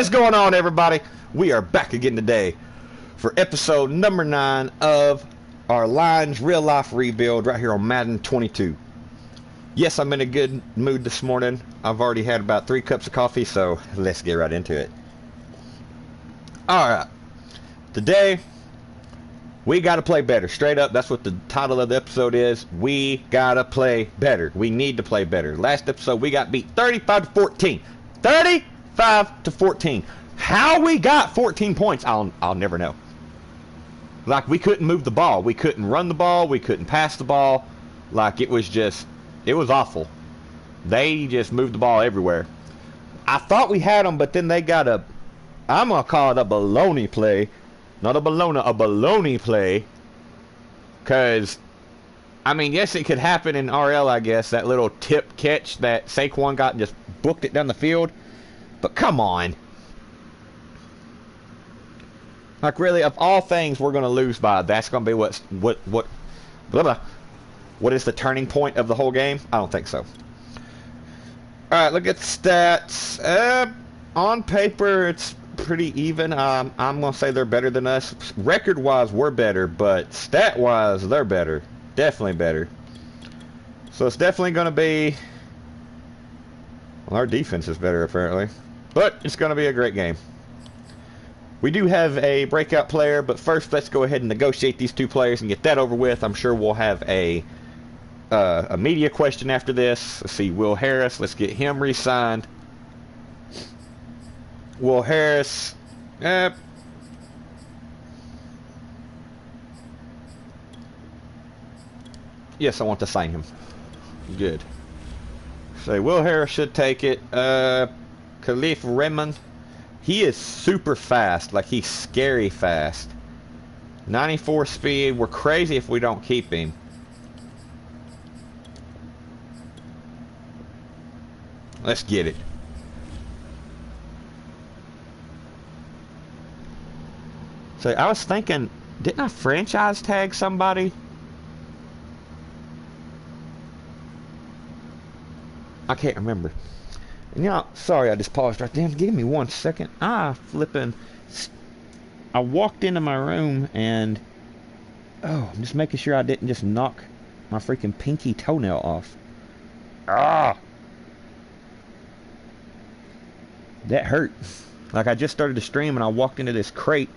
is going on, everybody? We are back again today for episode number 9 of our Lines Real Life Rebuild right here on Madden 22. Yes, I'm in a good mood this morning. I've already had about 3 cups of coffee, so let's get right into it. Alright, today we gotta play better. Straight up, that's what the title of the episode is. We gotta play better. We need to play better. Last episode we got beat 35 to 14. 35 to 14. How we got 14 points, I'll never know. Like, we couldn't move the ball. We couldn't run the ball. We couldn't pass the ball. Like, it was awful. They just moved the ball everywhere. I thought we had them, but then they got I'm going to call it a baloney play. Not a baloney play. Because, I mean, yes, it could happen in RL, I guess. That little tip catch that Saquon got and just booked it down the field. But come on. Like, really, of all things we're going to lose by, that's going to be what is the turning point of the whole game? I don't think so. Alright, look at the stats. On paper, it's pretty even. I'm going to say they're better than us. Record-wise, we're better, but stat-wise, they're better. Definitely better. So it's definitely going to be... Well, our defense is better, apparently. But it's going to be a great game. We do have a breakout player, but first let's go ahead and negotiate these 2 players and get that over with. I'm sure we'll have a media question after this. Let's see, Will Harris. Let's get him re-signed. Will Harris. Yes, I want to sign him. Good. So Will Harris should take it. Khalif Raymond. He is super fast. Like, he's scary fast. 94 speed. We're crazy if we don't keep him. Let's get it. So I was thinking, didn't I franchise tag somebody? I can't remember. And sorry, I just paused right there. Give me 1 second. I walked into my room and... Oh, I'm just making sure I didn't just knock my freaking pinky toenail off. Ah! That hurt. Like, I just started to stream and I walked into this crate.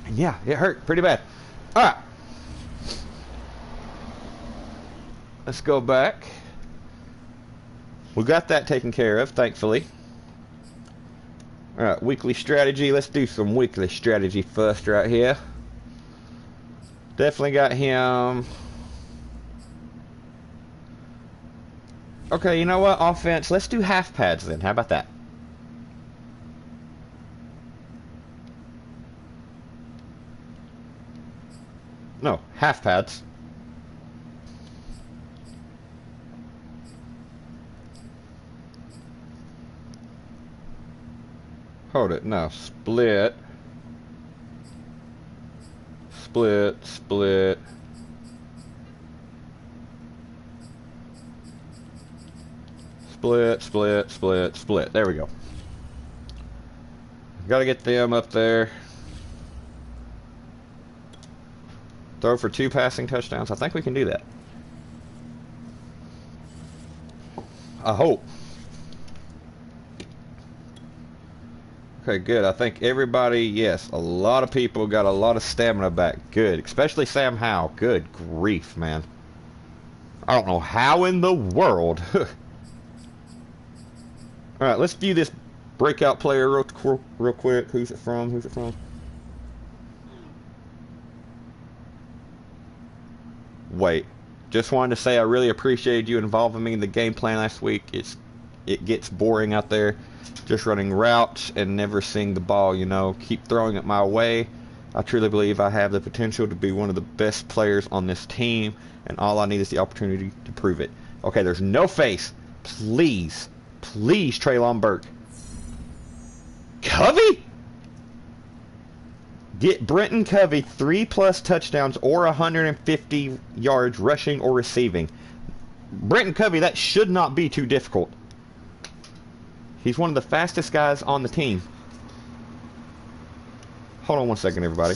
And yeah, it hurt pretty bad. Alright. Let's go back. We got that taken care of, thankfully. Alright, weekly strategy. Let's do some weekly strategy first right here. Definitely got him. Okay, you know what? Offense. Let's do half pads then. How about that? No, half pads. Hold it, no, split. Split, split. Split, split, split, split. There we go. Gotta get them up there. Throw for 2 passing touchdowns. I think we can do that. I hope. Okay, good. I think everybody, yes, a lot of people got a lot of stamina back. Good. Especially Sam Howell. Good grief, man. I don't know how in the world. Alright, let's view this breakout player real quick. Who's it from? Who's it from? Wait. Just wanted to say I really appreciated you involving me in the game plan last week. It gets boring out there. Just running routes and never seeing the ball, you know. Keep throwing it my way. I truly believe I have the potential to be one of the best players on this team, and all I need is the opportunity to prove it. Okay, there's no face. Please, please, Treylon Burke. Covey? Get Brenton Covey 3+ touchdowns or 150 yards rushing or receiving. Brenton Covey, that should not be too difficult. He's one of the fastest guys on the team. Hold on one second, everybody.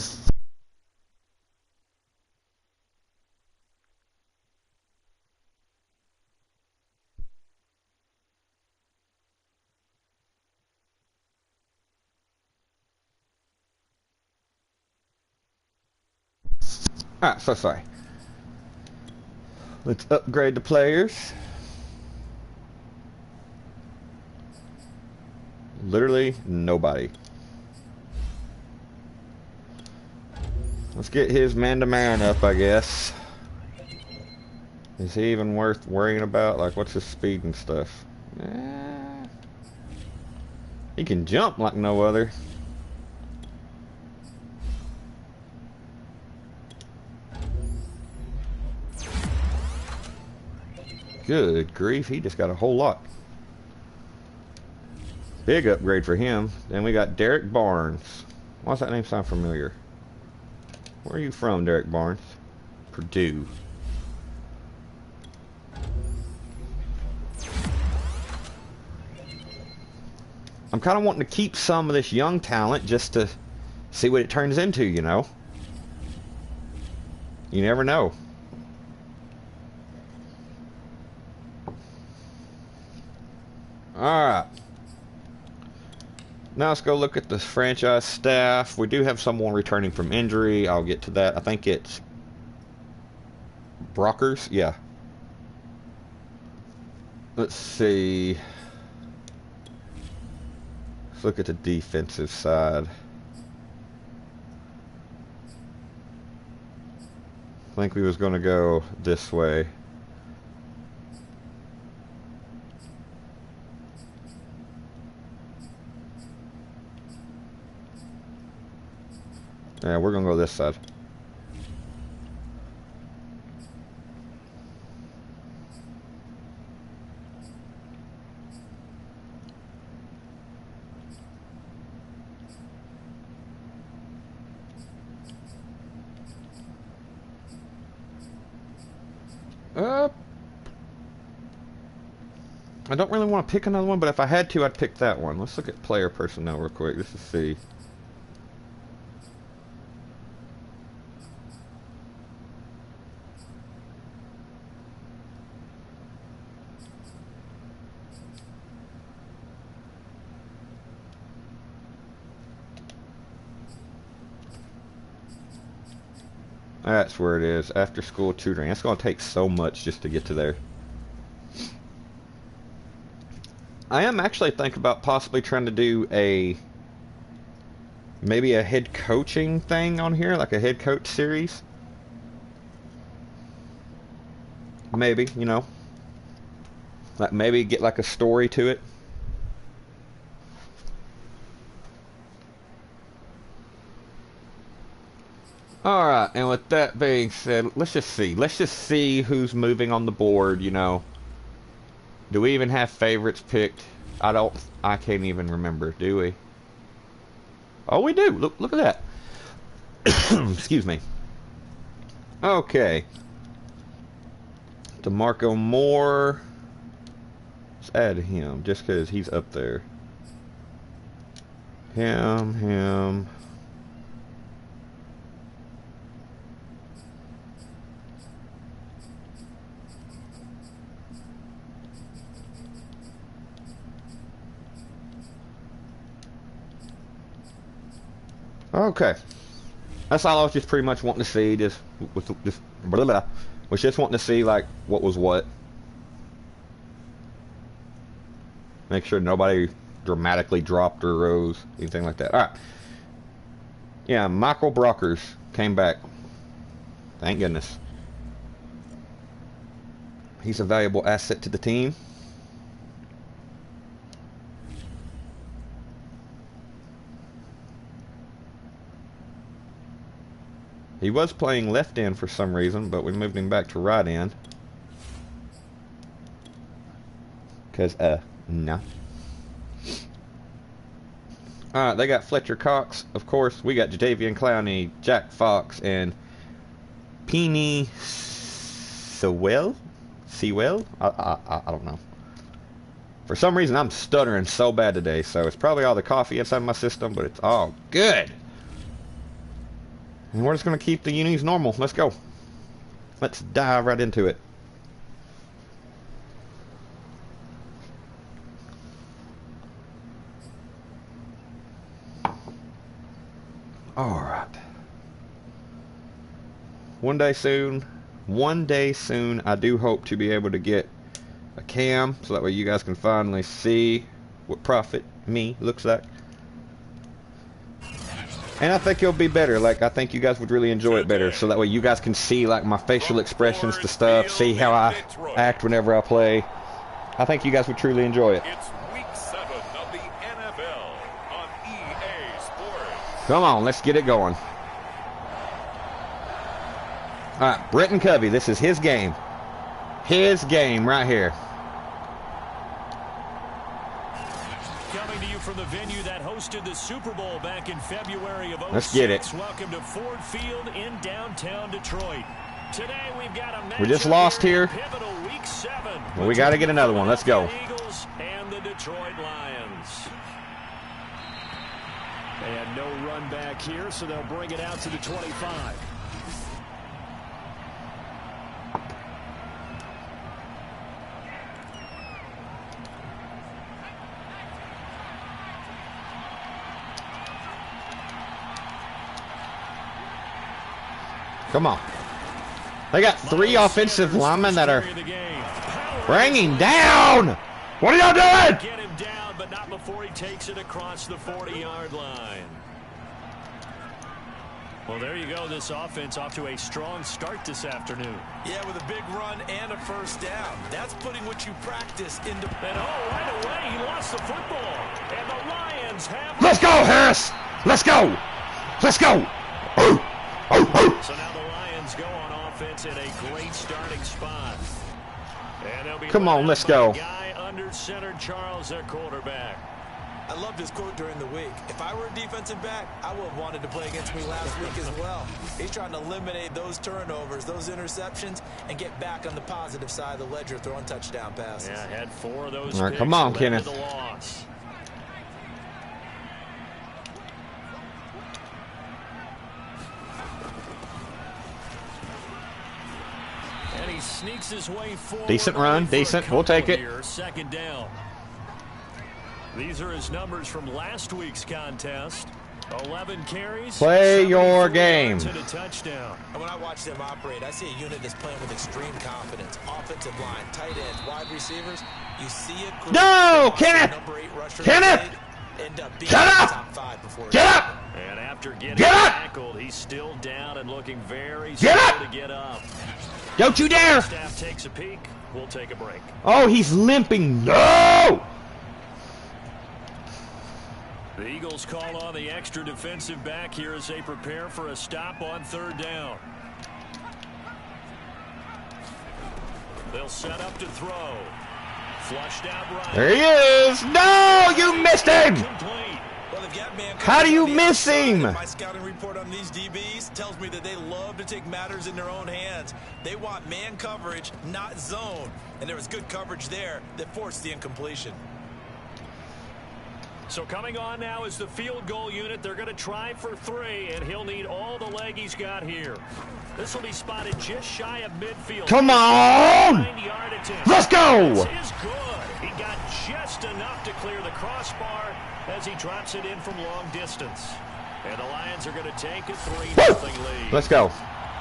Alright, so sorry. Let's upgrade the players. Literally nobody. Let's get his man-to-man up, I guess. Is he even worth worrying about? Like, what's his speed and stuff? He can jump like no other. Good grief, he just got a whole lot. Big upgrade for him. Then we got Derek Barnes. Why does that name sound familiar? Where are you from, Derek Barnes? Purdue. I'm kind of wanting to keep some of this young talent just to see what it turns into, you know? You never know. Alright. Now let's go look at the franchise staff. We do have someone returning from injury. I'll get to that. I think it's Brockers. Yeah. Let's see. Let's look at the defensive side. I think we was going to go this way. Yeah, we're gonna go this side. I don't really want to pick another one, but if I had to, I'd pick that one. Let's look at player personnel real quick, just to see. That's where it is. After school tutoring. That's going to take so much just to get to there. I am actually thinking about possibly trying to do maybe a head coaching thing on here, like a head coach series. Maybe, you know. Like maybe get like a story to it. Alright, and with that being said, let's just see who's moving on the board, you know. Do we even have favorites picked? I can't even remember, do we? Oh, we do. Look at that. Excuse me. Okay. DeMarco Moore. Let's add him, just because he's up there. Him. Okay, that's all I was just pretty much wanting to see. Was just wanting to see like what was what. Make sure nobody dramatically dropped or rose, anything like that. All right. Yeah, Michael Brockers came back. Thank goodness. He's a valuable asset to the team. He was playing left end for some reason, but we moved him back to right end. Because, no. Alright, they got Fletcher Cox, of course. We got Jadavian Clowney, Jack Fox, and Penny Sewell? I don't know. For some reason, I'm stuttering so bad today, so it's probably all the coffee inside my system, but it's all good. And we're just going to keep the unis normal. Let's go. Let's dive right into it. Alright. One day soon, I do hope to be able to get a cam, so that way you guys can finally see what Prophet me looks like. And I think it'll be better. Like, I think you guys would really enjoy it better, so that way you guys can see like my facial expressions to stuff, see how I act whenever I play. I think you guys would truly enjoy it. It's week 7 of the NFL on EA Sports. Come on, let's get it going. Alright, Brenton Covey, this is his game. His game right here. Coming to you from the venue that hosted the Super Bowl back in February of 06. Let's get it. Welcome to Ford Field in downtown Detroit. Today we've got a we just lost here. Pivotal week 7. Well, we got to get another one. Let's go. Eagles and the Detroit Lions. They had no run back here, so they'll bring it out to the 25. Come on. They got 3 offensive linemen that are bringing down. What are y'all doing? Get him down, but not before he takes it across the 40-yard line. Well, there you go. This offense off to a strong start this afternoon. Yeah, with a big run and a first down. That's putting what you practice into... And right away, he lost the football. And the Lions have... Let's go, Harris. Let's go. Let's go. So now the Lions go on offense in a great starting spot. And they'll be come on, let's go. Guy under center, Charles, their quarterback. I loved his quote during the week. If I were a defensive back, I would have wanted to play against me last week as well. He's trying to eliminate those turnovers, those interceptions, and get back on the positive side of the ledger throwing touchdown passes. Yeah, had 4 of those. All right, come on, Kenneth. And he sneaks his way forward. Decent run, decent. We'll take it. Here, second down. These are his numbers from last week's contest. 11 carries. Play your game. To the touchdown. And when I watch them operate, I see a unit that's playing with extreme confidence. Offensive line, tight ends, wide receivers. You see a group. No, Kenneth. Kenneth. Shut up. Top 5 before get up. And after getting tackled, he's still down and looking very slow to get up. Don't you dare. Staff takes a peek. We'll take a break. Oh, he's limping. No. The Eagles call on the extra defensive back here as they prepare for a stop on 3rd down. They'll set up to throw. Flushed out right. There he is. No, you missed him. Complete. How do you miss him? My scouting report on these DBs tells me that they love to take matters in their own hands. They want man coverage, not zone. And there was good coverage there that forced the incompletion. So coming on now is the field goal unit. They're going to try for 3, and he'll need all the leg he's got here. This will be spotted just shy of midfield. Come on! Let's go! This is good. He got just enough to clear the crossbar as he drops it in from long distance. And the Lions are going to take a 3-0 lead. Let's go.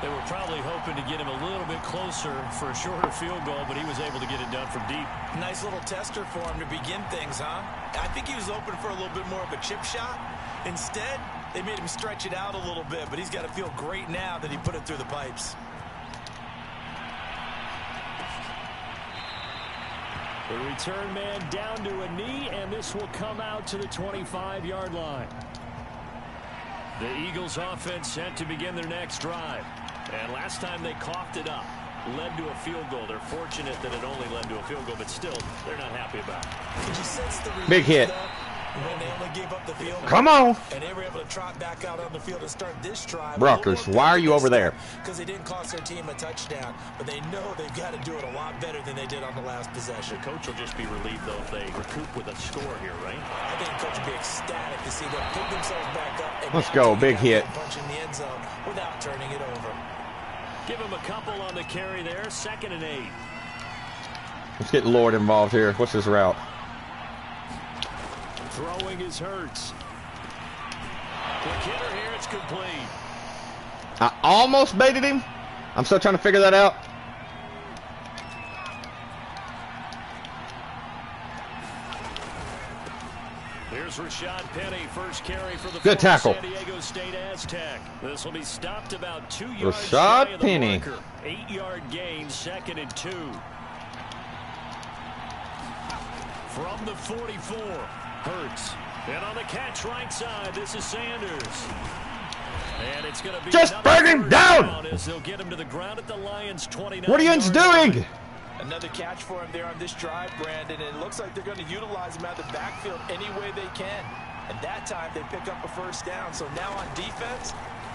They were probably hoping to get him a little bit closer for a shorter field goal, but he was able to get it done from deep. Nice little tester for him to begin things, huh? I think he was open for a little bit more of a chip shot. Instead, they made him stretch it out a little bit, but he's got to feel great now that he put it through the pipes. The return man down to a knee, and this will come out to the 25-yard line. The Eagles offense set to begin their next drive. And last time they coughed it up, led to a field goal. They're fortunate that it only led to a field goal, but still, they're not happy about it. Did you sense the big hit. when they only gave up the field. Come on. And they were able to trot back out on the field to start this drive. Brockers, why are you over there? Because they didn't cost their team a touchdown, but they know they've got to do it a lot better than they did on the last possession. The coach will just be relieved, though, if they recoup with a score here, right? I think the coach will be ecstatic to see them pick themselves back up. And let's go, big hit. Punch in the end zone without turning it over. Give him a couple on the carry there, 2nd and 8. Let's get Lord involved here. What's his route? Throwing is Hurts. Quick hitter here, it's complete. I almost baited him. I'm still trying to figure that out. Here's Rashad Penny, first carry for the good tackle. San Diego State Aztec. This will be stopped about 2 yards Rashad shy of the Penny. marker. 8-yard gain, 2nd and 2. From the 44, Hurts. And on the catch right side, this is Sanders. And it's going to be just bring him down. As they'll get him to the ground at the Lions' 29. What are you doing? Another catch for him there on this drive, Brandon, and it looks like they're going to utilize him out of the backfield any way they can. And that time they pick up a first down. So now on defense,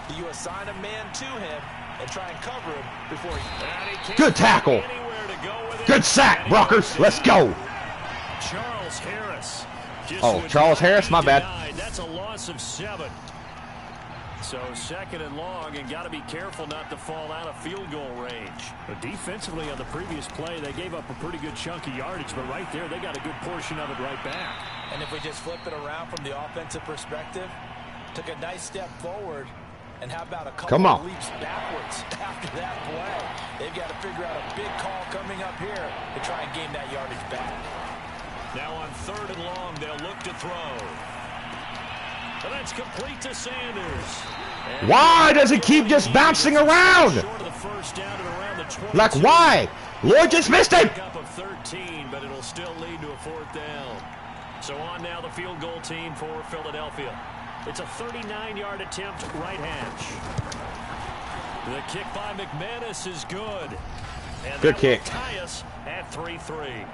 do you assign a man to him and try and cover him before he good tackle. Good sack, Brockers. Let's go. Charles Harris. Oh, Charles Harris, my bad. That's a loss of 7. So 2nd and long, and got to be careful not to fall out of field goal range. But defensively on the previous play, they gave up a pretty good chunk of yardage, but right there, they got a good portion of it right back. And if we just flip it around from the offensive perspective, took a nice step forward, and how about a couple of leaps backwards after that play? They've got to figure out a big call coming up here to try and gain that yardage back. Now on 3rd and long, they'll look to throw. And that's complete to Sanders. And why does he keep just bouncing around? Like why? Lord just missed him. Up of 13, but it'll still lead to a 4th down. So on now the field goal team for Philadelphia. It's a 39-yard attempt, right hash. The kick by McManus is good. And good kick. Tie us at 3-3.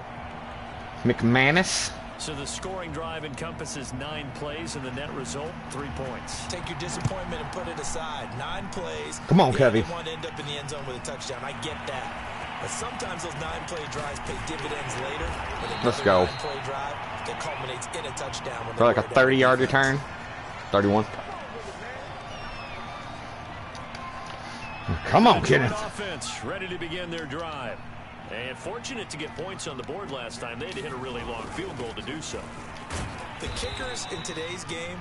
McManus. So the scoring drive encompasses 9 plays, and the net result, 3 points. Take your disappointment and put it aside. 9 plays. Come on, Kevy. You want to end up in the end zone with a touchdown. I get that. But sometimes those 9-play drives pay dividends later. Let's go. 9-play drive that culminates in a touchdown. For like a 30-yard return. 31. Come on, Kenneth. Offense ready to begin their drive. And fortunate to get points on the board last time. They had to hit a really long field goal to do so. The kickers in today's game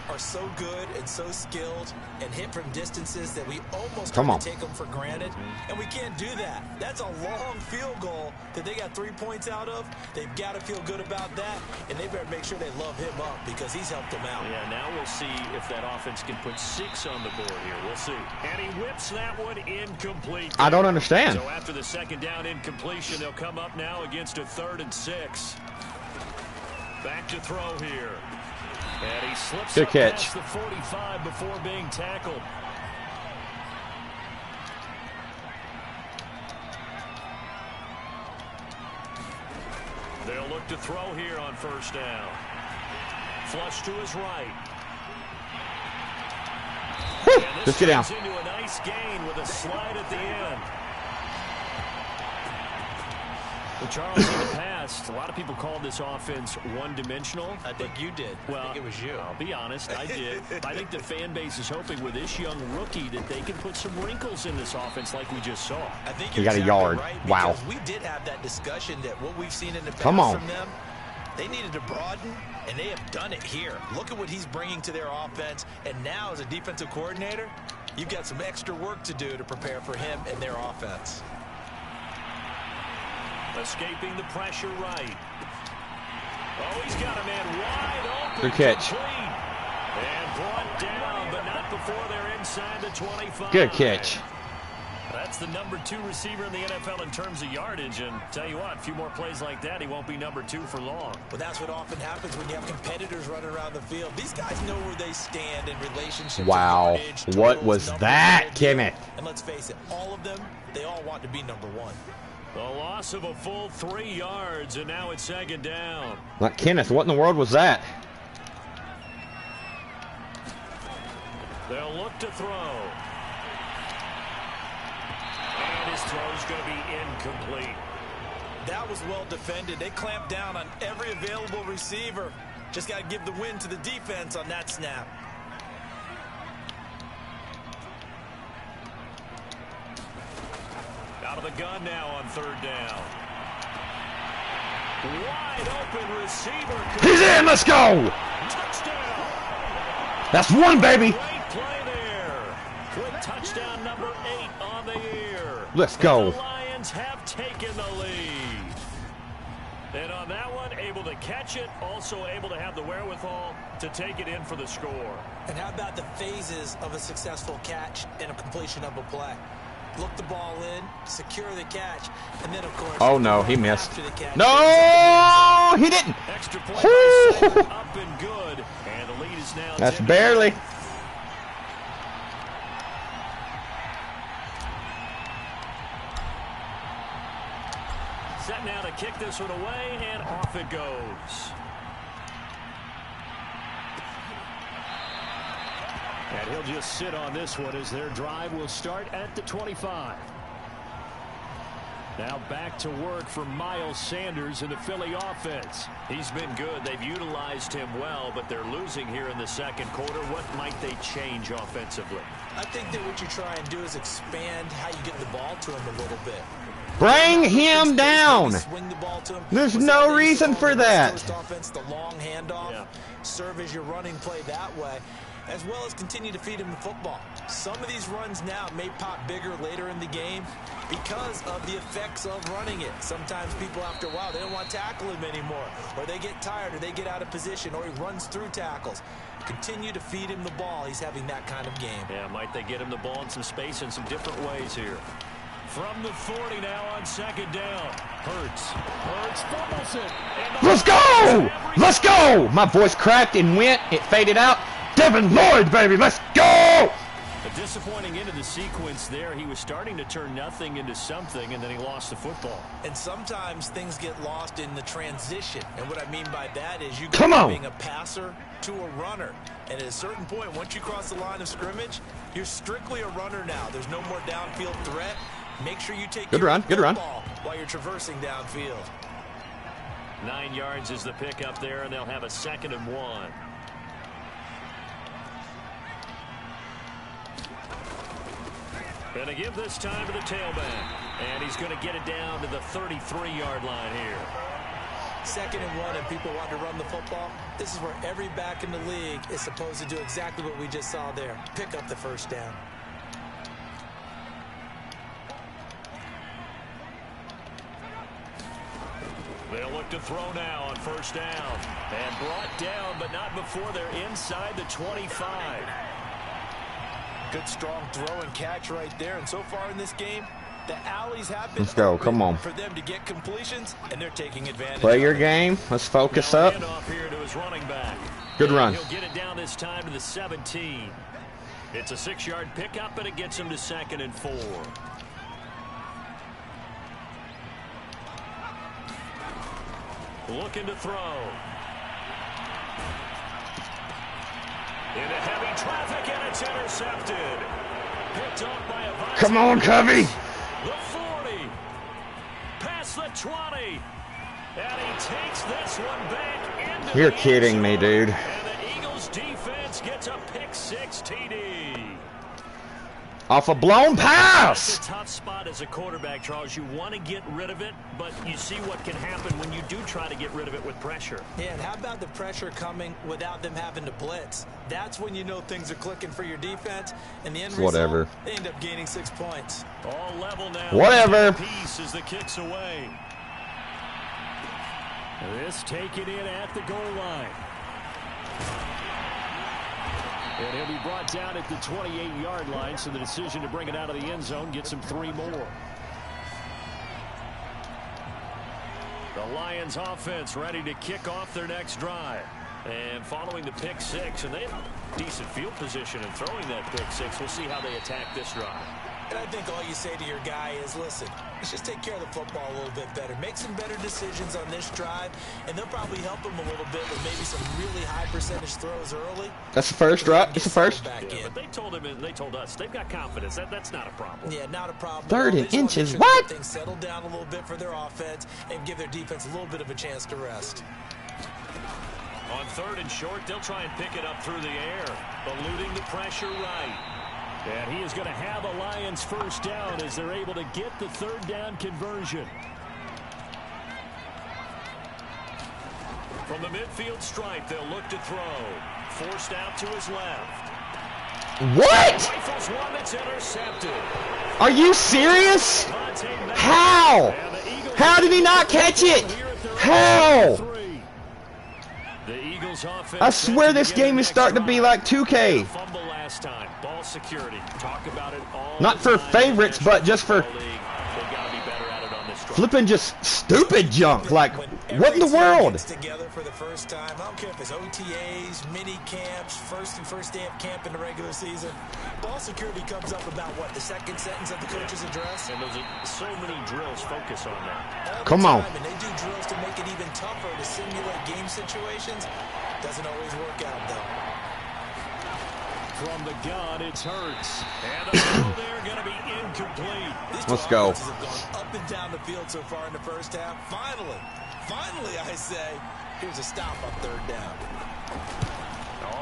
are so good and so skilled and hit from distances that we almost take them for granted. And we can't do that. That's a long field goal that they got 3 points out of. They've got to feel good about that. And they better make sure they love him up because he's helped them out. Yeah, now we'll see if that offense can put 6 on the board here. We'll see. And he whips that one incomplete. I don't understand. So after the 2nd down incompletion, they'll come up now against a 3rd and 6. Back to throw here. And he slips good up catch. Past the 45 before being tackled. They'll look to throw here on 1st down. Flush to his right. Woo, let's get down. Into a nice gain with a slide at the end. Well, Charles, in the past, a lot of people called this offense one-dimensional. I think you did. Well, I think it was you. I'll be honest, I did. I think the fan base is hoping with this young rookie that they can put some wrinkles in this offense like we just saw. I think he got a yard. Right, wow. We did have that discussion that what we've seen in the past from them, they needed to broaden, and they have done it here. Look at what he's bringing to their offense. And now as a defensive coordinator, you've got some extra work to do to prepare for him and their offense. Escaping the pressure right. Oh, he's got a man wide open. Good catch. And brought down, but not before they're inside the 25. Good catch. That's the number 2 receiver in the NFL in terms of yardage. And tell you what, a few more plays like that, he won't be number 2 for long. Well, that's what often happens when you have competitors running around the field. These guys know where they stand in relationship to yardage, what was that, Kenneth? And let's face it, all of them, they all want to be number 1. The loss of a full 3 yards, and now it's 2nd down. Like Kenneth, what in the world was that? They'll look to throw. And his throw's going to be incomplete. That was well defended. They clamped down on every available receiver. Just got to give the win to the defense on that snap. Out of the gun now on third down. Wide open receiver. He's in. Let's go. Touchdown. That's one, baby. Great play there. Quick touchdown number 8 on the year. Let's go. The Lions have taken the lead. And on that one, able to catch it, also able to have the wherewithal to take it in for the score. And how about the phases of a successful catch and a completion of a play? Look the ball in, secure the catch, and then, of course... Oh, no, he missed. No, he didn't. Extra point by Salter, up and good. And the lead is now... That's barely. Set now to kick this one away, and off it goes. And he'll just sit on this one as their drive will start at the 25. Now back to work for Miles Sanders in the Philly offense. He's been good. They've utilized him well, but they're losing here in the second quarter. What might they change offensively? I think that what you try and do is expand how you get the ball to him a little bit. Bring him down. Swing the ball to him. There's no reason for that. Offense, the long handoff, serve as your running play that way, as well as continue to feed him the football. Some of these runs now may pop bigger later in the game because of the effects of running it. Sometimes people, after a while, they don't want to tackle him anymore, or they get tired, or they get out of position, or he runs through tackles. Continue to feed him the ball. He's having that kind of game. Yeah, might they get him the ball in some space in some different ways here. From the 40 now on second down. Hurts fumbles it. Let's go! Let's go! My voice cracked and went. It faded out. Devin Lloyd, baby, let's go! A disappointing end of the sequence there. He was starting to turn nothing into something, and then he lost the football. And sometimes things get lost in the transition. And what I mean by that is you go Come from on. being a passer to a runner. And at a certain point, once you cross the line of scrimmage, you're strictly a runner now. There's no more downfield threat. Make sure you take Good care run, of good the run. ball while you're traversing downfield. 9 yards is the pickup there, and they'll have a 2nd and 1. Gonna give this time to the tailback. And he's going to get it down to the 33-yard line here. 2nd and 1, and people want to run the football. This is where every back in the league is supposed to do exactly what we just saw there. Pick up the first down. They'll look to throw now on first down. And brought down, but not before they're inside the 25. Good strong throw and catch right there. And so far in this game, the alleys have been Let's go, open come on. for them to get completions, and they're taking advantage. Play of your it. game. Let's focus Now up. handoff here to his running back. Good And run. He'll get it down this time to the 17. It's a 6-yard pickup, and it gets him to 2nd and 4. Looking to throw. Into heavy traffic, and it's intercepted. Picked off by a Vice. Come on, Covey. The 40. Past the 20. And he takes this one back into You're the kidding end me, zone. dude. And the Eagles defense gets a pick-6 TD. Off a blown That's pass. a tough spot as a quarterback, Charles. You want to get rid of it, but you see what can happen when you do try to get rid of it with pressure. Yeah, and how about the pressure coming without them having to blitz? That's when you know things are clicking for your defense. And the end Whatever. result, they end up gaining 6 points. All level now. Whatever. Piece as the kick's away. This taken in at the goal line. And he'll be brought down at the 28-yard line, so the decision to bring it out of the end zone gets him 3 more. The Lions offense ready to kick off their next drive. And following the pick-6, and they have decent field position in throwing that pick-6. We'll see how they attack this drive. And I think all you say to your guy is, listen, let's just take care of the football a little bit better. Make some better decisions on this drive, and they'll probably help him a little bit with maybe some really high percentage throws early. That's the first, right? It's the first. Yeah, but they told him, and they told us, they've got confidence. That's not a problem. Yeah, not a problem. 3rd and inches. Sure What? things settle down a little bit for their offense and give their defense a little bit of a chance to rest. On 3rd and short, they'll try and pick it up through the air, eluding the pressure right. And he is going to have a Lions first down as they're able to get the 3rd down conversion. From the midfield stripe, they'll look to throw. Forced out to his left. What? Rifles one that's intercepted. Are you serious? How? How did he not catch it? How? I swear this game is starting to be like 2K. Fumble last time. Ball security. Talk about it all. Not for favorites, but just for flipping just stupid junk. Like, what in the world? Together for the first time. I don't care if it's OTAs, mini camps, first day of camp in the regular season. Ball security comes up about what, the second sentence of the coach's address? And those are so many drills focus on that. Come on. And they do drills to make it even tougher to simulate game situations. Doesn't always work out though. From the gun, it's Hurts. And the throw there going to be incomplete. Let's go. Have gone up and down the field so far in the first half. Finally, I say, here's a stop on 3rd down.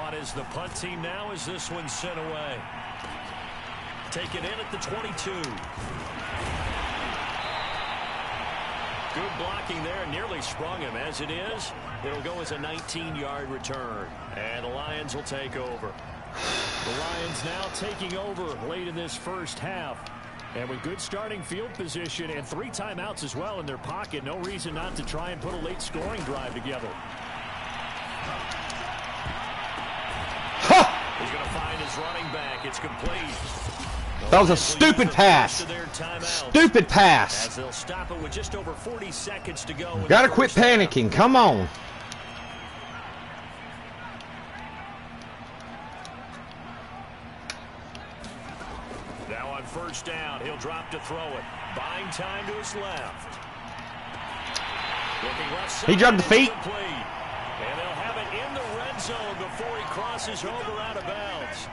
On is the punt team now as this one's sent away. Take it in at the 22. Good blocking there, nearly sprung him. As it is, it'll go as a 19-yard return. And the Lions will take over. The Lions now taking over late in this first half. And with good starting field position and 3 timeouts as well in their pocket, no reason not to try and put a late scoring drive together. He's going to find his running back. It's complete. That was a stupid pass. Stupid pass. As they'll stop it with just over 40 seconds to go. Gotta quit panicking. Come on. Now on 1st down, he'll drop to throw it. Buying time to his left. Looking left side. He jumped the feet. And they'll have it in the red zone before he crosses over out of bounds.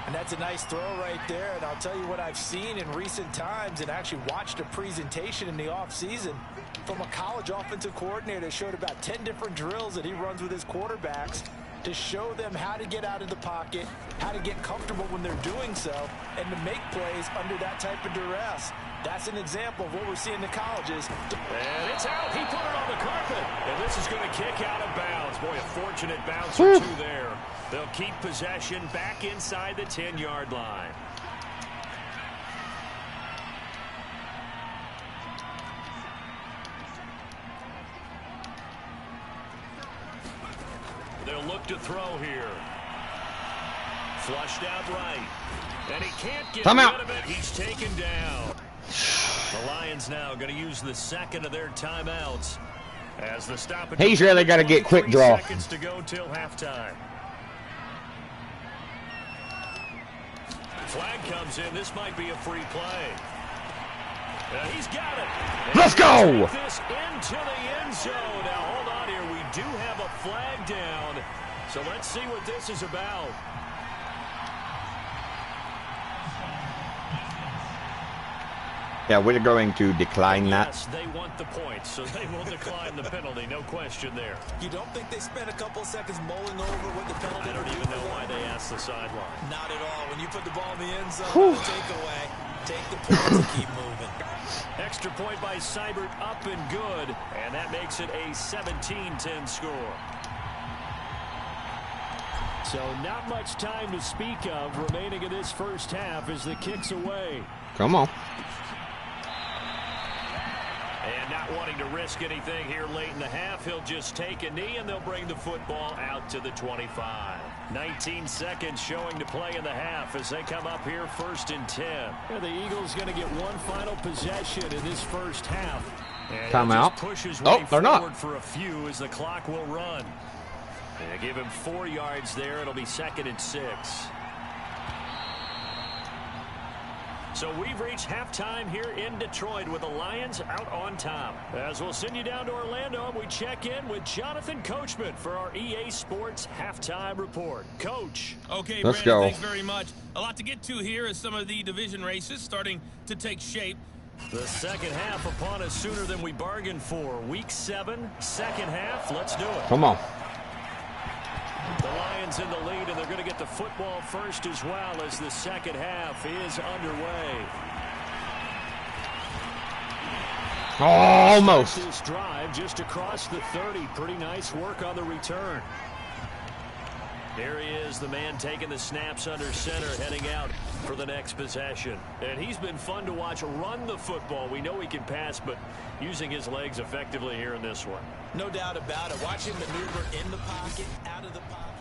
And that's a nice throw right there. And I'll tell you what I've seen in recent times and actually watched a presentation in the offseason from a college offensive coordinator that showed about 10 different drills that he runs with his quarterbacks to show them how to get out of the pocket, how to get comfortable when they're doing so, and to make plays under that type of duress. That's an example of what we're seeing in the colleges. And it's out. He put it on the carpet. And this is going to kick out of bounds. Boy, a fortunate bounce or two there. They'll keep possession back inside the 10-yard line. They'll look to throw here. Flushed out right. And he can't get rid of it. He's taken down. The Lions now going to use the second of their timeouts as the stop. He's really got to get quick draw. Seconds to go till halftime. Flag comes in. This might be a free play. He's got it. And let's go. This into the end zone. Now hold on here. We do have a flag down. So let's see what this is about. Yeah, we're going to decline that. Yes, they want the points, so they will decline the penalty. No question there. You don't think they spent a couple seconds mulling over what the penalty? I don't even know why they asked the sideline. Not at all. When you put the ball in the end zone, takeaway, take the points and keep moving. Extra point by Seibert, up and good, and that makes it a 17-10 score. So not much time to speak of remaining in this first half as the kick's away. Come on. And not wanting to risk anything here late in the half, he'll just take a knee and they'll bring the football out to the 25. 19 seconds showing to play in the half as they come up here 1st and 10. Yeah, the Eagles going to get one final possession in this first half. Timeout. Oh, they're not. For a few as the clock will run. And give him 4 yards there. It'll be 2nd and 6. So we've reached halftime here in Detroit with the Lions out on top. As we'll send you down to Orlando, we check in with Jonathan Coachman for our EA Sports Halftime Report. Coach. Okay, let's Brandon, go. Thanks very much. A lot to get to here as some of the division races starting to take shape. The second half upon us sooner than we bargained for. Week 7, second half. Let's do it. Come on. The Lions in the lead, and they're going to get the football first as well as the second half is underway. Almost. This drive just across the 30. Pretty nice work on the return. There he is, the man taking the snaps under center, heading out for the next possession. And he's been fun to watch run the football. We know he can pass, but using his legs effectively here in this one. No doubt about it. Watch him maneuver in the pocket, out of the pocket.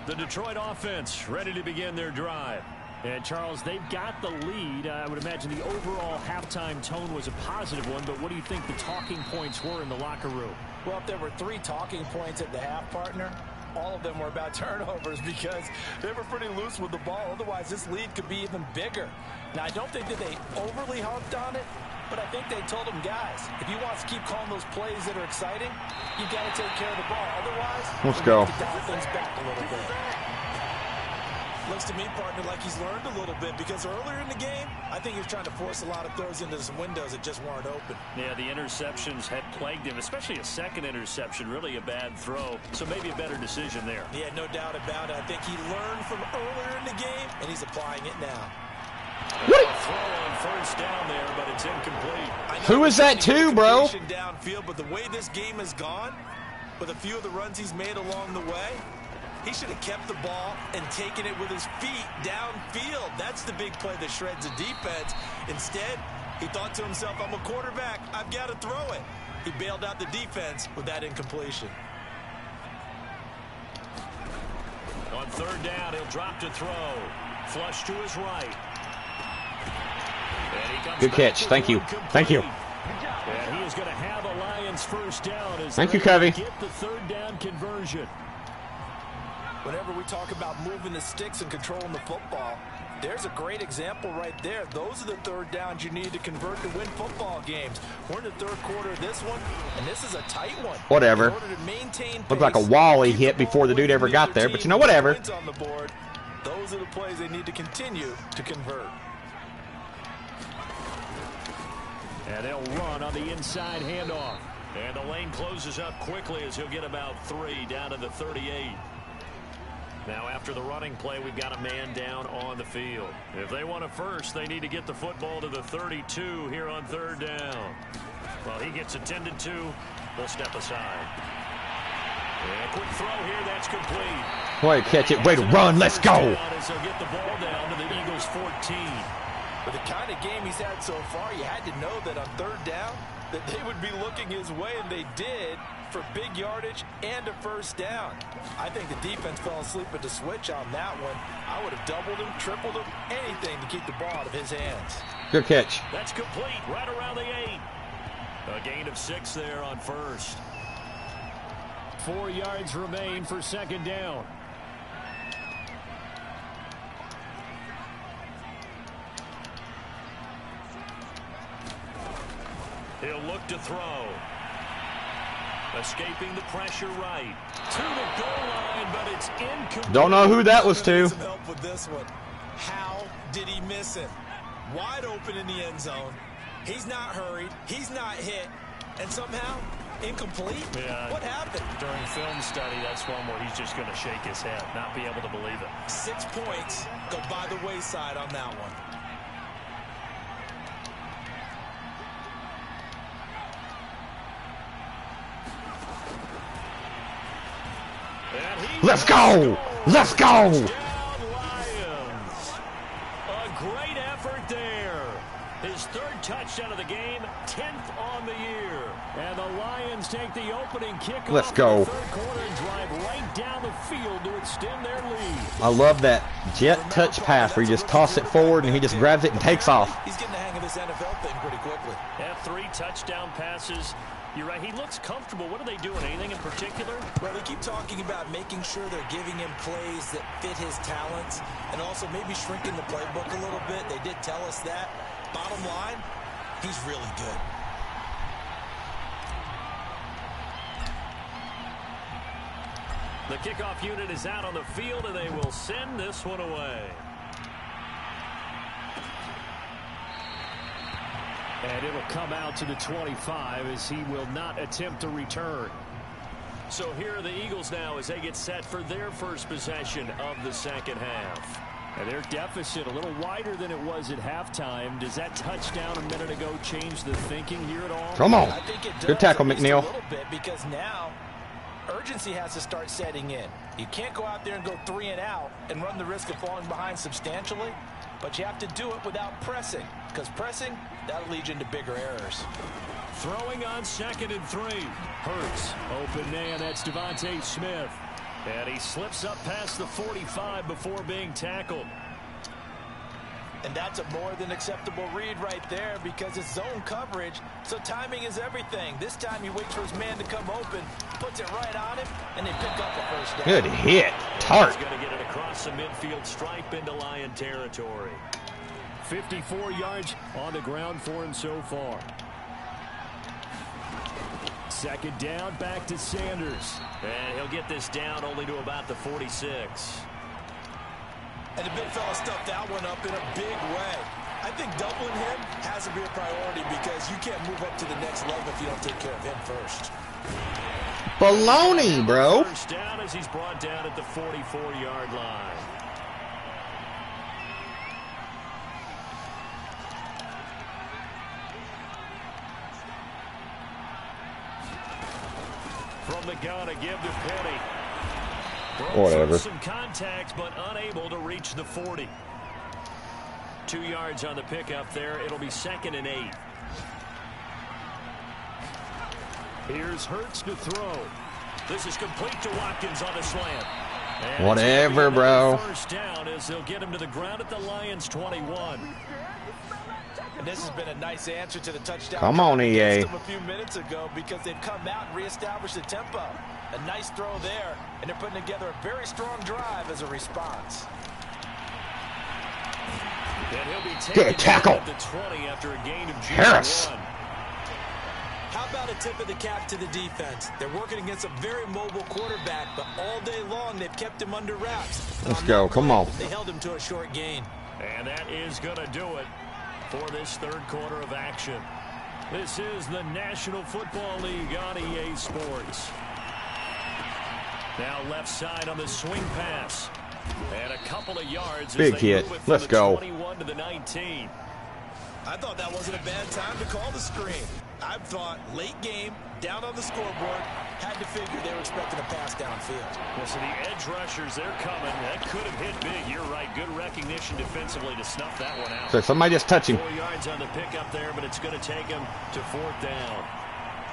The Detroit offense ready to begin their drive. And, Charles, they've got the lead. I would imagine the overall halftime tone was a positive one, but what do you think the talking points were in the locker room? Well, if there were 3 talking points at the half, partner, all of them were about turnovers because they were pretty loose with the ball. Otherwise, this lead could be even bigger. Now, I don't think that they overly harped on it, but I think they told them, guys, if you want to keep calling those plays that are exciting, you've got to take care of the ball. Otherwise, let's go. Dial things back a little bit. Looks to me, partner, like he's learned a little bit because earlier in the game, I think he was trying to force a lot of throws into some windows that just weren't open. Yeah, the interceptions had plagued him, especially a second interception, really a bad throw. So maybe a better decision there. Yeah, no doubt about it. I think he learned from earlier in the game, and he's applying it now. Throw on first down there, but it's incomplete. Who is that to, bro? Downfield, but the way this game has gone, with a few of the runs he's made along the way, he should have kept the ball and taken it with his feet downfield. That's the big play that shreds the defense. Instead, he thought to himself, I'm a quarterback. I've got to throw it. He bailed out the defense with that incompletion. On third down, he'll drop to throw. Flush to his right. Good catch. Thank you. Thank you. And he is going to have a Lions first down. Thank you, Covey. Get the third down conversion. Whenever we talk about moving the sticks and controlling the football, there's a great example right there. Those are the third downs you need to convert to win football games. We're in the third quarter of this one, and this is a tight one. Whatever. In order to maintain Looked like a wall he hit before the dude ever got there, but you know, whatever. On the board, those are the plays they need to continue to convert. And they'll run on the inside handoff. And the lane closes up quickly as he'll get about 3 down to the 38. Now after the running play, we've got a man down on the field. If they want a first, they need to get the football to the 32 here on third down. Well, he gets attended to. We'll step aside. And a quick throw here, that's complete. Way to catch it. Way to run. Let's go. As they'll get the ball down to the Eagles 14. With the kind of game he's had so far, you had to know that on third down that they would be looking his way, and they did, for big yardage and a first down. I think the defense fell asleep at the switch on that one. I would have doubled him, tripled him, anything to keep the ball out of his hands. Good catch. That's complete right around the 8. A gain of 6 there on first. 4 yards remain for second down. He'll look to throw. Escaping the pressure right. To the goal line, but it's incomplete. Don't know who that was to. Some help with this one. How did he miss him? Wide open in the end zone. He's not hurried. He's not hit. And somehow, incomplete? Yeah. What happened? During film study, that's one where he's just going to shake his head, not be able to believe it. 6 points go by the wayside on that one. Let's go! Let's go! Lions. A great effort there. His third touchdown of the game, 10th on the year. And the Lions take the opening kickoff. Let's go. In the third quarter and drive right down the field to extend their lead. I love that jet touch pass where you just toss it forward and he just grabs it and takes off. He's getting the hang of this NFL thing pretty quickly. 3 touchdown passes. You're right, he looks comfortable. What are they doing? Anything in particular? Well, they keep talking about making sure they're giving him plays that fit his talents and also maybe shrinking the playbook a little bit. They did tell us that. Bottom line, he's really good. The kickoff unit is out on the field, and they will send this one away. And it'll come out to the 25 as he will not attempt to return. So here are the Eagles now as they get set for their first possession of the second half. And their deficit a little wider than it was at halftime. Does that touchdown a minute ago change the thinking here at all? Come on. I think it does, Good tackle, McNeil. a little bit, because now urgency has to start setting in. You can't go out there and go 3 and out and run the risk of falling behind substantially, but you have to do it without pressing, because pressing, that'll lead you into bigger errors. Throwing on 2nd and 3. Hurts. Open man, that's Devontae Smith. And he slips up past the 45 before being tackled. And that's a more than acceptable read right there because it's zone coverage, so timing is everything. This time he waits for his man to come open, puts it right on him, and they pick up a first down. Good hit. Tart. He's going to get it across the midfield stripe into Lion territory. 54 yards on the ground for him so far. 2nd down, back to Sanders. And he'll get this down only to about the 46. And the big fella stuffed that one up in a big way. I think doubling him has to be a priority because you can't move up to the next level if you don't take care of him first. Baloney, bro. First down as he's brought down at the 44-yard line. From the gun, a give to Penny. Whatever. Some contact, but unable to reach the 40. 2 yards on the pickup there. It'll be 2nd and 8. Here's Hurts to throw. This is complete to Watkins on a slant. And Whatever, bro. First down as they'll get him to the ground at the Lions 21. And this has been a nice answer to the touchdown. Come on, EA. A few minutes ago because they've come out and reestablished the tempo. A nice throw there, and they're putting together a very strong drive as a response. And he'll be Good tackle. at the 20 after a gain of just Harris. 1. How about a tip of the cap to the defense? They're working against a very mobile quarterback, but all day long they've kept him under wraps. Let's go. Come on. They held him to a short gain. And that is going to do it for this 3rd quarter of action. This is the National Football League on EA Sports. Now left side on the swing pass. And a couple of yards. Big hit. Let's go. 21 to the 19. I thought that wasn't a bad time to call the screen. I thought late game, down on the scoreboard, had to figure they were expecting a pass downfield. Well, so the edge rushers, they're coming. That could have hit big. You're right. Good recognition defensively to snuff that one out. So somebody just touch him. 4 yards on the pickup there, but it's going to take him to 4th down.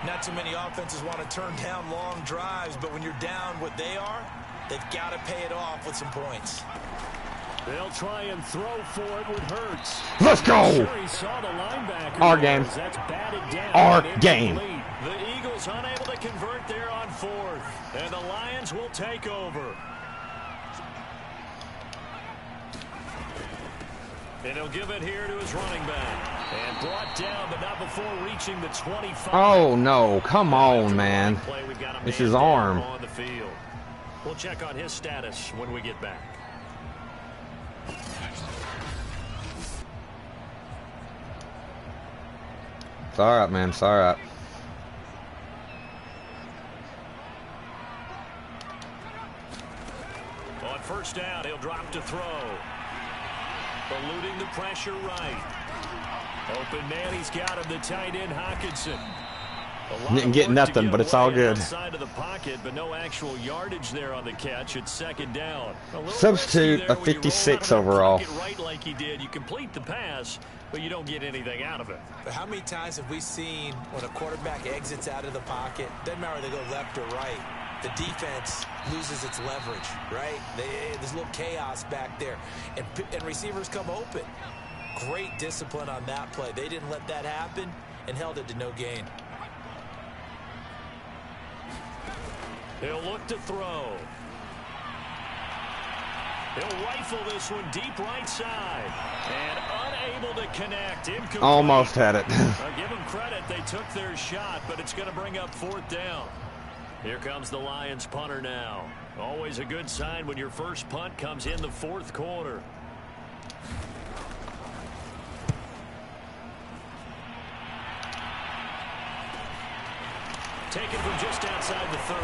Not too many offenses want to turn down long drives, but when you're down what they are, they've got to pay it off with some points. They'll try and throw for it with Hurts. Let's go. Sure, he saw the linebacker. Our game. That's batted down. Our And game. incomplete. The Eagles unable to convert there on 4th. And the Lions will take over. And he'll give it here to his running back. And brought down, but not before reaching the 25. Oh, no. Come on, man. It's his arm. On the field. We'll check on his status when we get back. It's all right, man. It's all right. On first down, he'll drop to throw. Eluding the pressure right. Open man, he's got him, the tight end, Hockenson. Didn't get nothing, but it's all good. Outside of the pocket, but no actual yardage there on the catch. It's 2nd down. Substitute a 56 overall. Right like he did. You complete the pass, but you don't get anything out of it. But how many times have we seen when a quarterback exits out of the pocket, doesn't matter whether they go left or right, the defense loses its leverage, right? There's a little chaos back there, and receivers come open. Great discipline on that play. They didn't let that happen, and held it to no gain. He'll look to throw. He'll rifle this one deep right side. And unable to connect. Incomplete. Almost had it. Give them credit. They took their shot, but it's going to bring up 4th down. Here comes the Lions punter now. Always a good sign when your first punt comes in the 4th quarter. Taken from just outside the 30.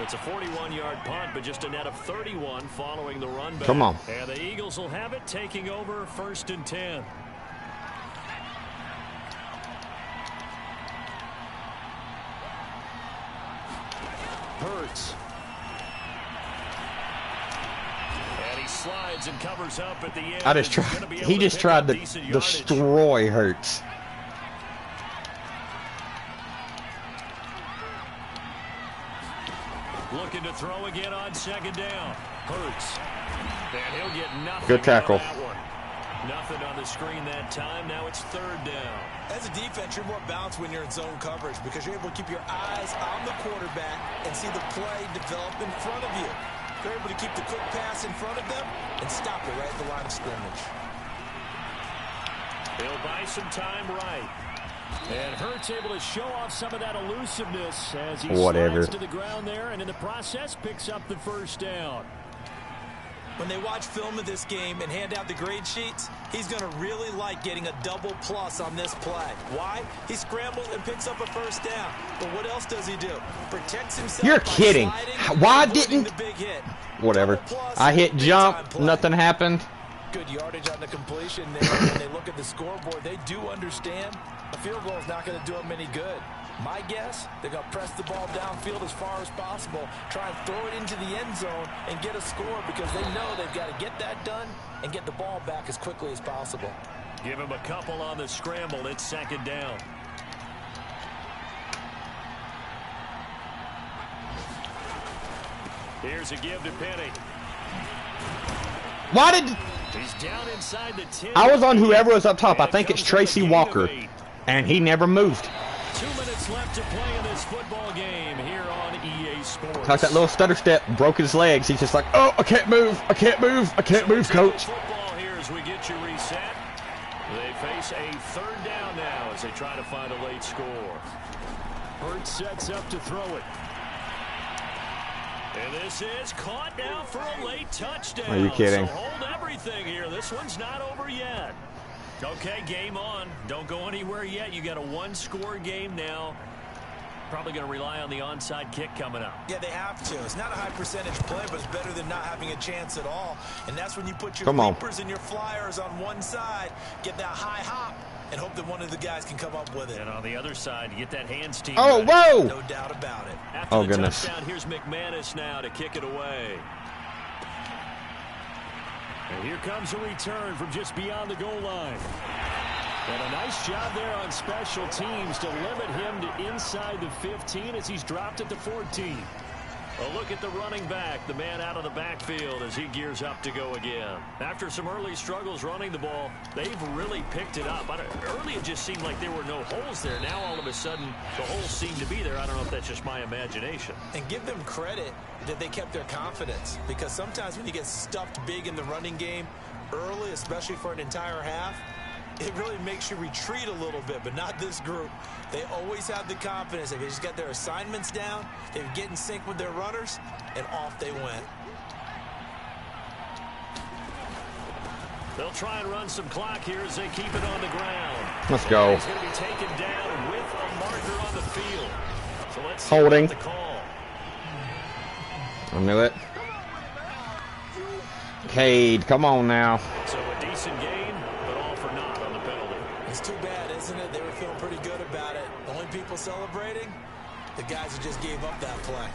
It's a 41-yard punt, but just a net of 31 following the run back. Come on. And the Eagles will have it, taking over 1st and 10. Hurts. And he slides and covers up at the end. He just tried to destroy Hurts. Looking to throw again on 2nd down. Hurts. And he'll get nothing. Good tackle. That one. Nothing on the screen that time. Now it's 3rd down. As a defense, you're more balanced when you're in zone coverage because you're able to keep your eyes on the quarterback and see the play develop in front of you. You're able to keep the quick pass in front of them and stop it right at the line of scrimmage. He'll buy some time right. And Hurts able to show off some of that elusiveness as he slides to the ground there, and in the process picks up the 1st down. When they watch film of this game and hand out the grade sheets, he's going to really like getting a double plus on this play. Why? He scrambles and picks up a 1st down. But what else does he do? Protects himself. You're kidding. Why didn't... The big hit. Whatever. I hit jump. Nothing happened. Good yardage on the completion there. When they look at the scoreboard, they do understand a field goal is not going to do them any good. My guess, they're going to press the ball downfield as far as possible, try and throw it into the end zone and get a score because they know they've got to get that done and get the ball back as quickly as possible. Give him a couple on the scramble. It's 2nd down. Here's a give to Penny. Why did... He's down inside the 10. I was on whoever was up top. I think it's Tracy Walker. And he never moved. 2 minutes left to play in this football game here on EA Sports. Like that little stutter step, broke his legs. He's just like, oh, I can't move. I can't move. I can't move, coach. Football here as we get you reset. They face a 3rd down now as they try to find a late score. Hurts sets up to throw it. And this is caught now for a late touchdown. Are you kidding? So hold everything here. This one's not over yet. Okay, game on. Don't go anywhere yet. You got a 1-score game now. Probably going to rely on the onside kick coming up. Yeah, they have to. It's not a high percentage play, but it's better than not having a chance at all. And that's when you put your leapers and your flyers on one side, get that high hop, and hope that one of the guys can come up with it. And on the other side, you get that hands team. Oh, whoa! No doubt about it. After the touchdown, here's McManus now to kick it away. And here comes a return from just beyond the goal line. And a nice job there on special teams to limit him to inside the 15 as he's dropped at the 14. A look at the running back, the man out of the backfield as he gears up to go again. After some early struggles running the ball, they've really picked it up. Early it just seemed like there were no holes there. Now all of a sudden the holes seem to be there. I don't know if that's just my imagination. And give them credit that they kept their confidence, because sometimes when you get stuffed big in the running game early, especially for an entire half, it really makes you retreat a little bit, but not this group. They always have the confidence. They just got their assignments down, they get in sync with their runners, and off they went. They'll try and run some clock here as they keep it on the ground. Let's go. He's going to be taken down with a marker on the field. So let's see holding the call. I knew it. Cade, come on now. So a decent game, but all for naught on the penalty. It's too bad, isn't it? They were feeling pretty good about it. The only people celebrating, the guys who just gave up that play.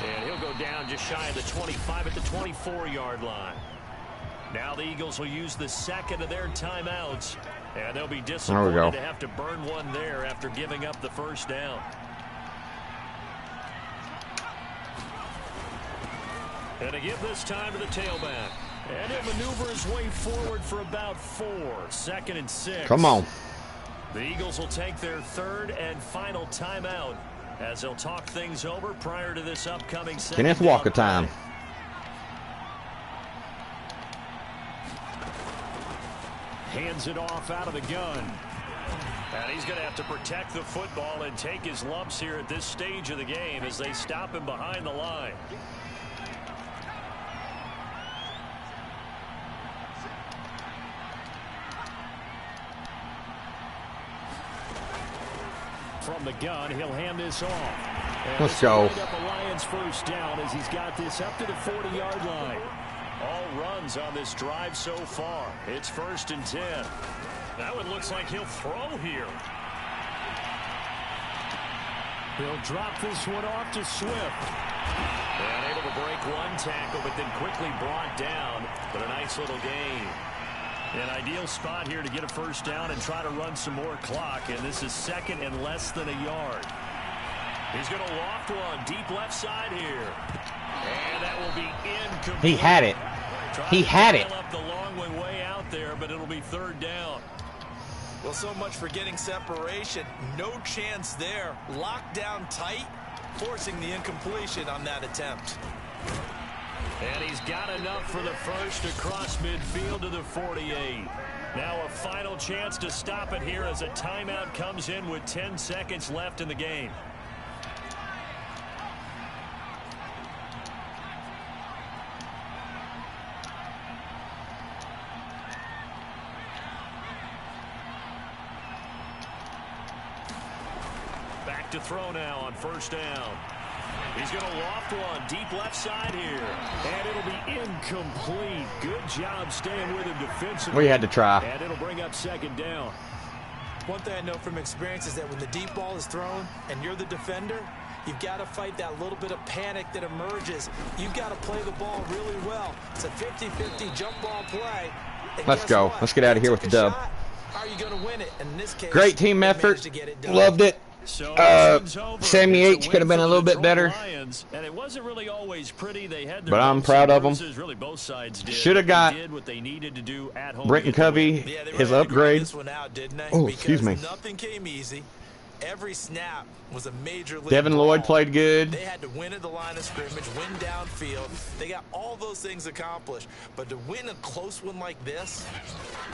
And he'll go down just shy of the 25 at the 24-yard line. Now the Eagles will use the second of their timeouts, and they'll be disappointed to have to burn one there after giving up the first down. And to give this time to the tailback. And he'll maneuver his way forward for about 4. 2nd and 6. Come on. The Eagles will take their 3rd and final timeout as they'll talk things over prior to this upcoming second Kenneth Walker time. Hands it off out of the gun. And he's going to have to protect the football and take his lumps here at this stage of the game as they stop him behind the line. From the gun, he'll hand this off. And let's go. Up a Lions first down as he's got this up to the 40-yard line. All runs on this drive so far. It's 1st and 10. That one looks like he'll throw here. He'll drop this one off to Swift. And able to break one tackle, but then quickly brought down. But a nice little gain. An ideal spot here to get a first down and try to run some more clock. And this is 2nd and less than a yard. He's going to loft one deep left side here. And that will be incomplete. He had it. He had it. Up the long way out there, but it'll be 3rd down. Well, so much for getting separation. No chance there. Locked down tight, forcing the incompletion on that attempt. And he's got enough for the first across midfield to the 48. Now a final chance to stop it here as a timeout comes in with 10 seconds left in the game. Back to throw now on first down. He's going to loft one deep left side here. And it'll be incomplete. Good job staying with him defensively. We had to try. And it'll bring up 2nd down. One thing I know from experience is that when the deep ball is thrown and you're the defender, you've got to fight that little bit of panic that emerges. You've got to play the ball really well. It's a 50-50 jump ball play. And Let's go. what? Let's get out of here with the dub. Shot. How are you going to win it? In this case, Great team effort. Loved it. So Sammy H could have been a little bit better. Lions, and it wasn't really always pretty. They had their but I'm proud of them. Really both sides did. Should have got what they needed to do at home. Brenton Covey his upgrade. This one out, didn't they? Oh, excuse me. Nothing came easy. Every snap was a major league Devin ball. Lloyd played good. They had to win at the line of scrimmage, win downfield. They got all those things accomplished. But to win a close one like this,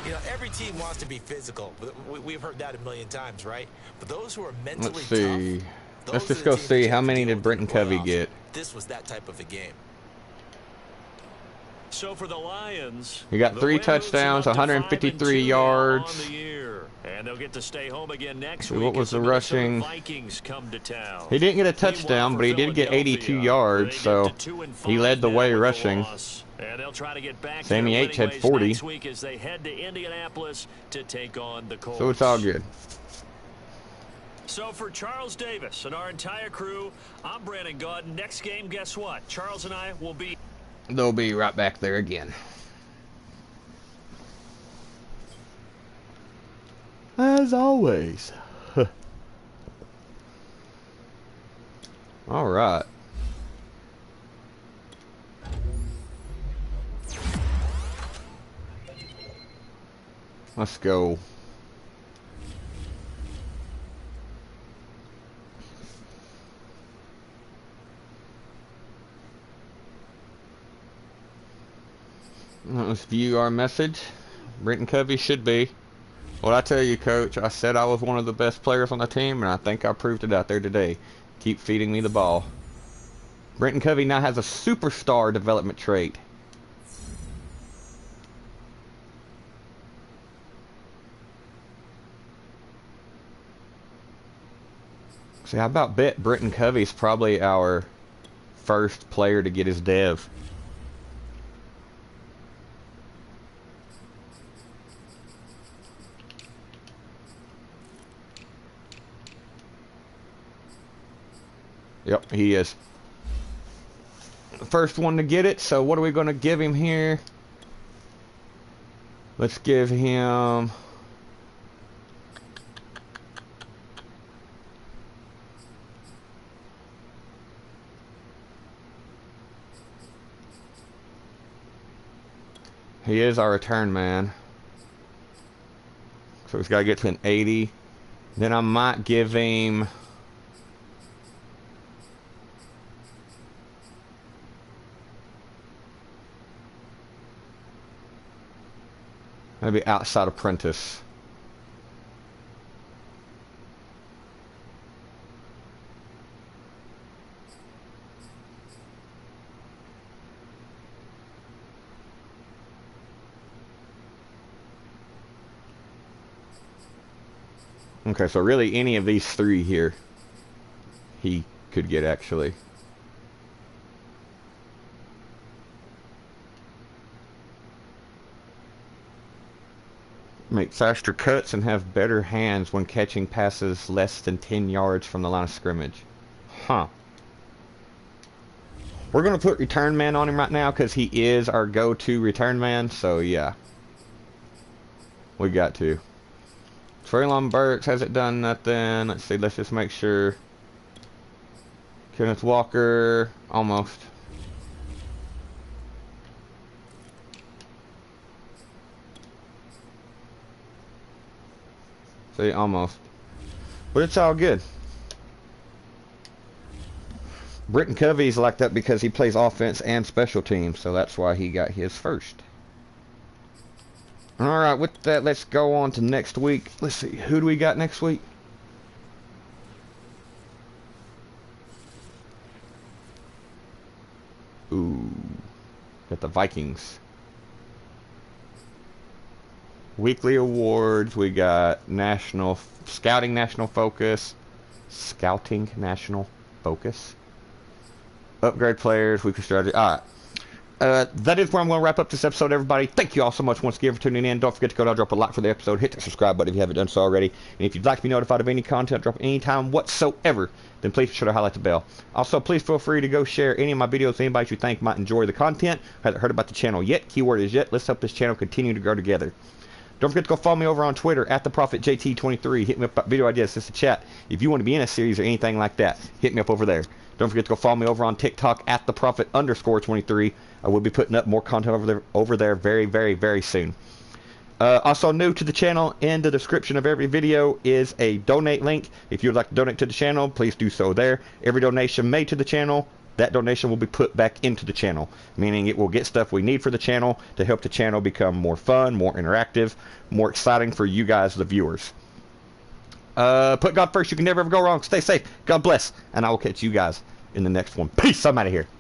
you know, every team wants to be physical. We've heard that a million times, right? But those who are mentally Let's see. tough, Let's those just are go the teams see that how have to many deal did with Brenton the Covey playoffs. get. This was that type of a game. So for the Lions, he got 3 touchdowns, 153 yards. And they'll get to stay home again next What week. was the rushing? Vikings come to town. He didn't get a touchdown, but he did get 82 yards, so he led the way rushing. And they'll try to get back Sammy H had 40. next week as they head to Indianapolis to take on the Colts. So it's all good. So for Charles Davis and our entire crew, I'm Brandon Gaudin. Next game, guess what? Charles and I will be... They'll be right back there again. As always. All right. Let's go. Let's view our message. Brenton Covey should be. What I tell you, Coach, I said I was one of the best players on the team, and I think I proved it out there today. Keep feeding me the ball. Brenton Covey now has a superstar development trait. See, I about bet Brenton Covey's probably our first player to get his dev. Yep, he is. The first one to get it, so what are we going to give him here? Let's give him... He is our return man. So he's got to get to an 80. Then I might give him... maybe outside apprentice. Okay, so really any of these three here he could get actually. Make faster cuts and have better hands when catching passes less than 10 yards from the line of scrimmage. Huh. We're going to put return man on him right now because he is our go-to return man. So, yeah. We got to. Traylon Burks hasn't done nothing. Let's see. Let's just make sure. Kenneth Walker. Almost. See, almost. But it's all good. Britton Covey's like that because he plays offense and special teams, so that's why he got his first. Alright, with that, let's go on to next week. Let's see, who do we got next week? Ooh, got the Vikings. Weekly awards, we got national scouting, national focus, upgrade players, weekly strategy. All right, that is where I'm going to wrap up this episode, everybody. Thank you all so much once again for tuning in. Don't forget to go down, drop a like for the episode, hit the subscribe button if you haven't done so already, and if you'd like to be notified of any content drop anytime whatsoever, then please be sure to highlight the bell. Also, please feel free to go share any of my videos with anybody you think might enjoy the content. Hasn't heard about the channel yet? Keyword is yet. Let's help this channel continue to grow together. Don't forget to go follow me over on Twitter at TheProphetJT23. Hit me up about video ideas, just a chat. If you want to be in a series or anything like that, hit me up over there. Don't forget to go follow me over on TikTok at TheProphet_23. I will be putting up more content over there very, very, very soon. Also new to the channel, in the description of every video is a donate link. If you would like to donate to the channel, please do so there. Every donation made to the channel, that donation will be put back into the channel, meaning it will get stuff we need for the channel to help the channel become more fun, more interactive, more exciting for you guys, the viewers. Put God first. You can never ever go wrong. Stay safe. God bless. And I will catch you guys in the next one. Peace. I'm out of here.